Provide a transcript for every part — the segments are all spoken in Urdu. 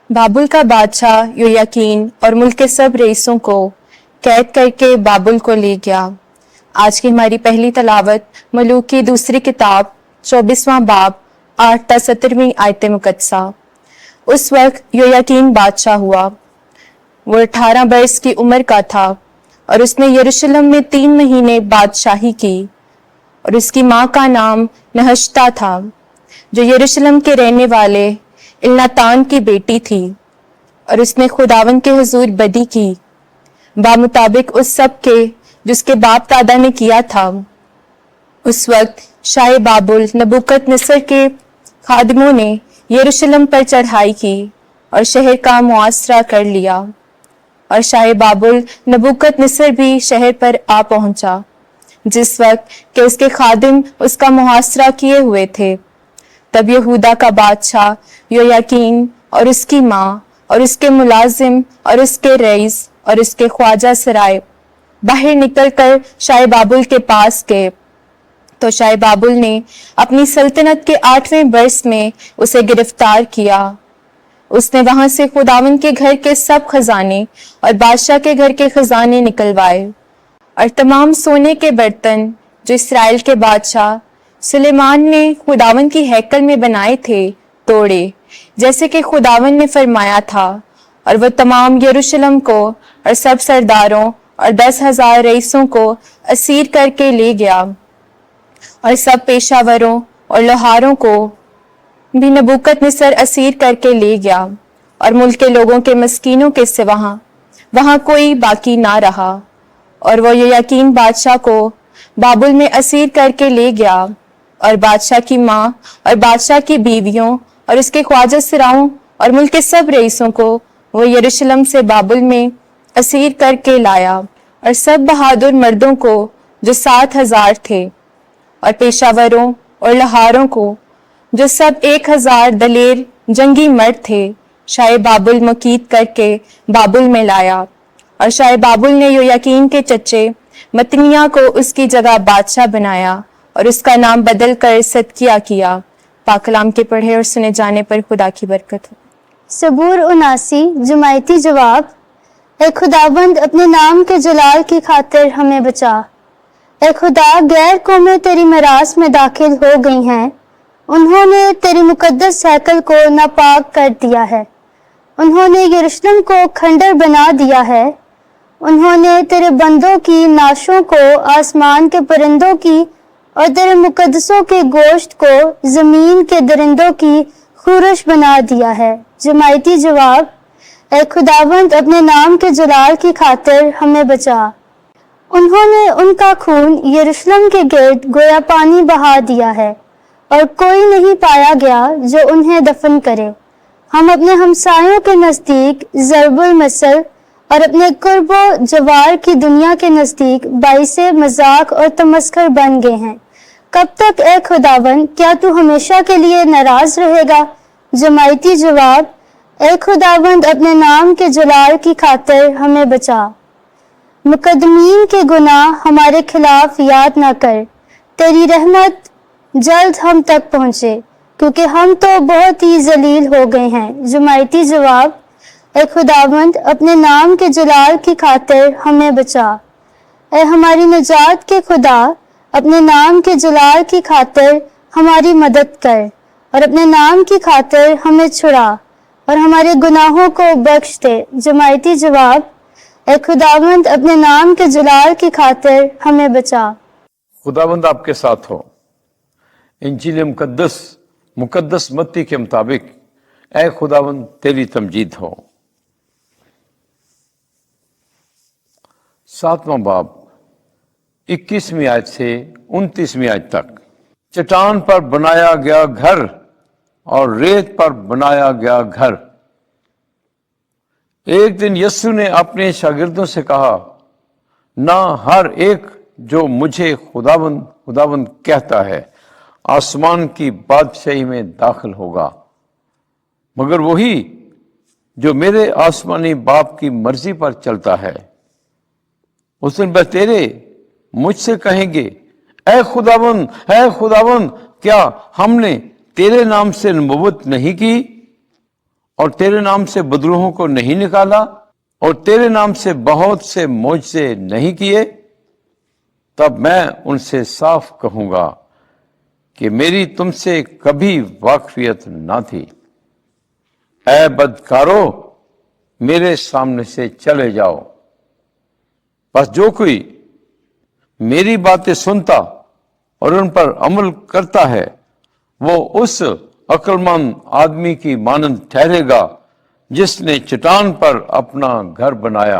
بابل کا بادشاہ یویاکین اور ملک کے سب رئیسوں کو قید کر کے بابل کو لے گیا۔ آج کی ہماری پہلی تلاوت ملوک کی دوسری کتاب 24واں باب 8 تا 17ویں آیت مقدسہ۔ اس وقت یویاکین بادشاہ ہوا، وہ 18 برس کی عمر کا تھا، اور اس نے یروشلم میں 3 مہینے بادشاہی کی، اور اس کی ماں کا نام نحشتہ تھا، جو یروشلم کے رہنے والے الناتان کی بیٹی تھی، اور اس نے خداوند کے حضور بدی کی، بامطابق اس سب کے جس کے باپ دادا نے کیا تھا۔ اس وقت شاہ بابل نبوکت نصر کے خادموں نے یروشلم پر چڑھائی کی اور شہر کا محاصرہ کر لیا، اور شاہ بابل نبوکت نصر بھی شہر پر آ پہنچا جس وقت کہ اس کے خادم اس کا محاصرہ کیے ہوئے تھے۔ تب یہودا کا بادشاہ یویاکین اور اس کی ماں اور اس کے ملازم اور اس کے رئیس اور اس کے خواجہ سرائے باہر نکل کر شاہ بابل کے پاس گئے، تو شاہ بابل نے اپنی سلطنت کے 8ویں برس میں اسے گرفتار کیا۔ اس نے وہاں سے خداوند کے گھر کے سب خزانے اور بادشاہ کے گھر کے خزانے نکلوائے، اور تمام سونے کے برتن جو اسرائیل کے بادشاہ سلیمان نے خداوند کی ہیکل میں بنائے تھے توڑے، جیسے کہ خداوند نے فرمایا تھا، اور وہ تمام یروشلم کو اور سب سرداروں اور 10,000 رئیسوں کو اسیر کر کے لے گیا، اور سب پیشہ وروں اور لوہاروں کو بھی نبوکت نصر اسیر کر کے لے گیا، اور ملک کے لوگوں کے مسکینوں کے سوا وہاں کوئی باقی نہ رہا۔ اور وہ یویاکین بادشاہ کو بابل میں اسیر کر کے لے گیا، اور بادشاہ کی ماں اور بادشاہ کی بیویوں اور اس کے خواجہ سراؤں اور ملک کے سب رئیسوں کو وہ یروشلم سے بابل میں اسیر کر کے لایا، اور سب بہادر مردوں کو جو 7,000 تھے، اور پیشہ وروں اور لوہاروں کو جو سب 1,000 دلیر جنگی مرد تھے، شاہ بابل مقید کر کے بابل میں لایا۔ اور شاہ بابل نے یویاکین کے چچے متنیہ کو اس کی جگہ بادشاہ بنایا، اور اس کا نام بدل کر صدقیہ کیا۔ پاک کلام کے پڑھے اور سنے جانے پر خدا کی برکت ہو۔ صبور 79 جماعتی جواب۔ اے خداوند، اپنے نام کے جلال کی خاطر ہمیں بچا۔ اے خدا، غیر قومیں تیری میراث میں داخل ہو گئی ہیں، انہوں نے تیری مقدس ہیکل کو ناپاک کر دیا ہے، انہوں نے یروشلم کو کھنڈر بنا دیا ہے، انہوں نے تیرے بندوں کی نعشوں کو آسمان کے پرندوں کی اور تیرے مقدسوں کے گوشت کو زمین کے درندوں کی خورش بنا دیا ہے۔ جماعتی جواب۔ اے خداوند، اپنے نام کے جلال کی خاطر ہمیں بچا۔ انہوں نے ان کا خون یروشلم کے گرد گویا پانی بہا دیا ہے، اور کوئی نہیں پایا گیا جو انہیں دفن کرے۔ ہم اپنے ہمسایوں کے نزدیک ضرب المثل اور اپنے قرب و جوار کی دنیا کے نزدیک باعث مذاق اور تمسخر بن گئے ہیں۔ کب تک اے خداوند، کیا تو ہمیشہ کے لیے ناراض رہے گا؟ جماعتی جواب۔ اے خداوند، اپنے نام کے جلال کی خاطر ہمیں بچا۔ مقدمین کے گناہ ہمارے خلاف یاد نہ کر، تیری رحمت جلد ہم تک پہنچے، کیونکہ ہم تو بہت ہی ذلیل ہو گئے ہیں۔ جماعتی جواب۔ اے خداوند، اپنے نام کے جلال کی خاطر ہمیں بچا۔ اے ہماری نجات کے خدا، اپنے نام کے جلال کی خاطر ہماری مدد کر، اور اپنے نام کی خاطر ہمیں چھڑا، اور ہمارے گناہوں کو بخش دے۔ جماعتی جواب۔ اے خداوند، اپنے نام کے جلال کی خاطر ہمیں بچا۔ خداوند آپ کے ساتھ ہو۔ انجیل مقدس متی کے مطابق اے خداوند تیری تمجید ہو۔ 7واں باب 21ویں آیت سے 29ویں آیت تک۔ چٹان پر بنایا گیا گھر اور ریت پر بنایا گیا گھر۔ ایک دن یسوع نے اپنے شاگردوں سے کہا، نہ ہر ایک جو مجھے خداوند خداوند کہتا ہے آسمان کی بادشاہی میں داخل ہوگا، مگر وہی جو میرے آسمانی باپ کی مرضی پر چلتا ہے۔ اس دن بتیرے مجھ سے کہیں گے، اے خداوند، کیا ہم نے تیرے نام سے نبوت نہیں کی، اور تیرے نام سے بدروہوں کو نہیں نکالا اور تیرے نام سے بہت سے معجزے نہیں کیے، تب میں ان سے صاف کہوں گا کہ میری تم سے کبھی واقفیت نہ تھی۔ اے بدکارو، میرے سامنے سے چلے جاؤ۔ بس جو کوئی میری باتیں سنتا اور ان پر عمل کرتا ہے وہ اس عقل مند آدمی کی مانند ٹھہرے گا جس نے چٹان پر اپنا گھر بنایا،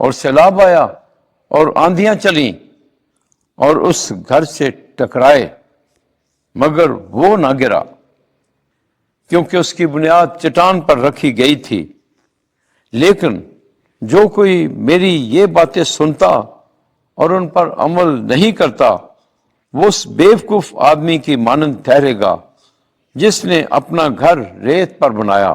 اور سیلاب آیا اور آندھیاں چلیں اور اس گھر سے ٹکرائے، مگر وہ نہ گرا کیونکہ اس کی بنیاد چٹان پر رکھی گئی تھی۔ لیکن جو کوئی میری یہ باتیں سنتا اور ان پر عمل نہیں کرتا وہ اس بیوقوف آدمی کی مانند ٹھہرے گا جس نے اپنا گھر ریت پر بنایا،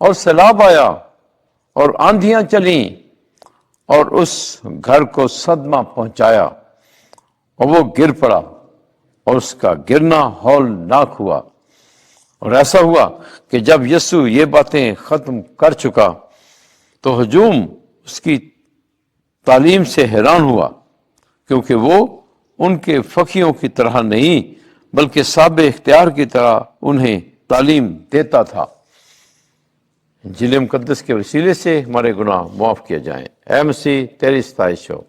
اور سیلاب آیا اور آندھیاں چلیں اور اس گھر کو صدمہ پہنچایا، اور وہ گر پڑا اور اس کا گرنا ہولناک ہوا۔ اور ایسا ہوا کہ جب یسوع یہ باتیں ختم کر چکا تو ہجوم اس کی تعلیم سے حیران ہوا، کیونکہ وہ ان کے فقیوں کی طرح نہیں بلکہ صاحب اختیار کی طرح انہیں تعلیم دیتا تھا۔ انجیل مقدس کے وسیلے سے ہمارے گناہ معاف کیے جائیں۔ اے مسیح، تیری ستائش ہو۔